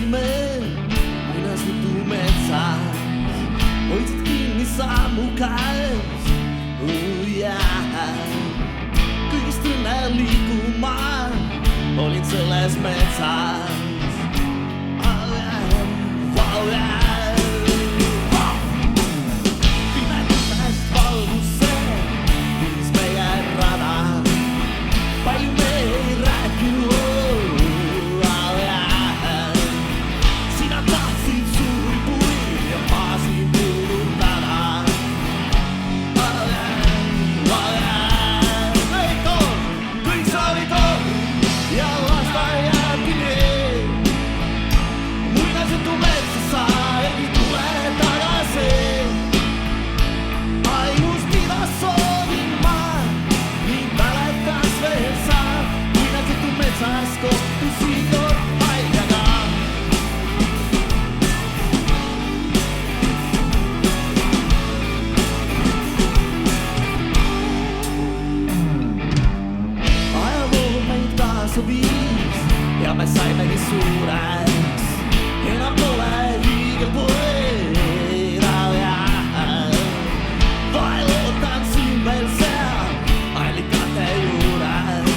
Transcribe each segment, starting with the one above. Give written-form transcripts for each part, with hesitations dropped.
käisime muinasjutumetsas, hoidsid kinni sammu käes, kõigist õnnelikumal olin selles metsas. Pimedusest valgusse viis meie rada, palju me ei rääkinud. Sina tahtsid suuri puid ja ma siin puudutada. Kõik saali torm ja lasteaiad nii. Muinasjutumetsa sa ei tule tagasi. Ainus mida soovin ma, mind mäletas veel sa. Muinasjutumetsas kohtusid kord Maiaga. Ajaloo meid kaasa viis ja me saimegi suureks. Enam pole hiigelpoed, vaid loodan siin veel seal allikate juures.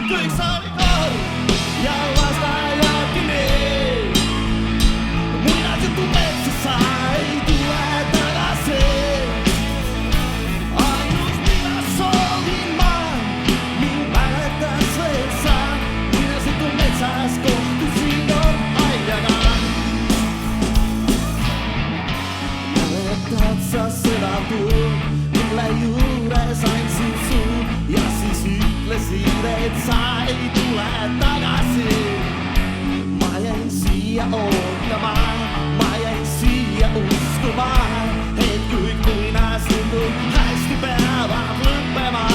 Kõik saali torm ja lasteaiad kinni. Muinasjutumetsa sa ei tule tagasi. Ainus mida soovin ma, mind mäletas veel sa. Muinasjutumetsas kohtusin kord Maiaga. Mäletad sa seda tuud, mille juures andsid suud ja siis ütlesid, et sa ei tule tagasi. Ma jäin siia ootama, ma jäin siia uskuma, et kõik muinasjutud hästi peavad lõppema.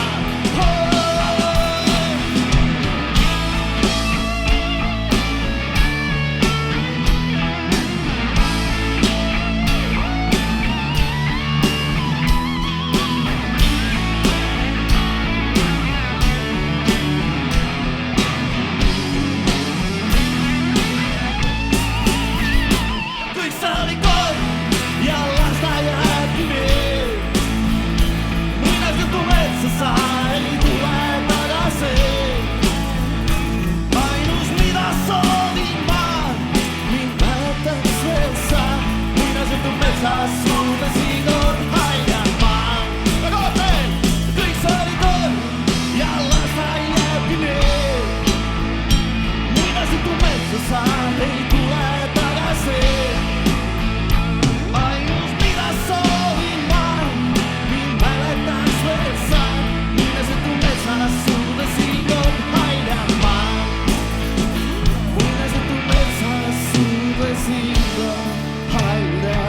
Kõik saali torm ja lasteaiad kinni. Muinasjutumetsa sa ei tule tagasi. Ainus mida soovin ma, mind mäletas veel sa. Muinasjutumetsas suudlesin kord Maiaga. Kõik saali torm ja lasteaiad kinni. Muinasjutumetsa sa ei tule tagasi. Ainus mida soovin ma, mind mäletas veel sa. Muinasjutumetsas suudlesin kord Maiaga. Muinasjutumetsas suudlesin kord Maiaga.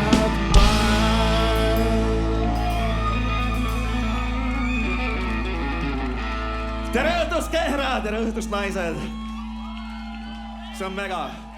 Tere õhtust, Kehra! Tere õhtust, naised! See on mega!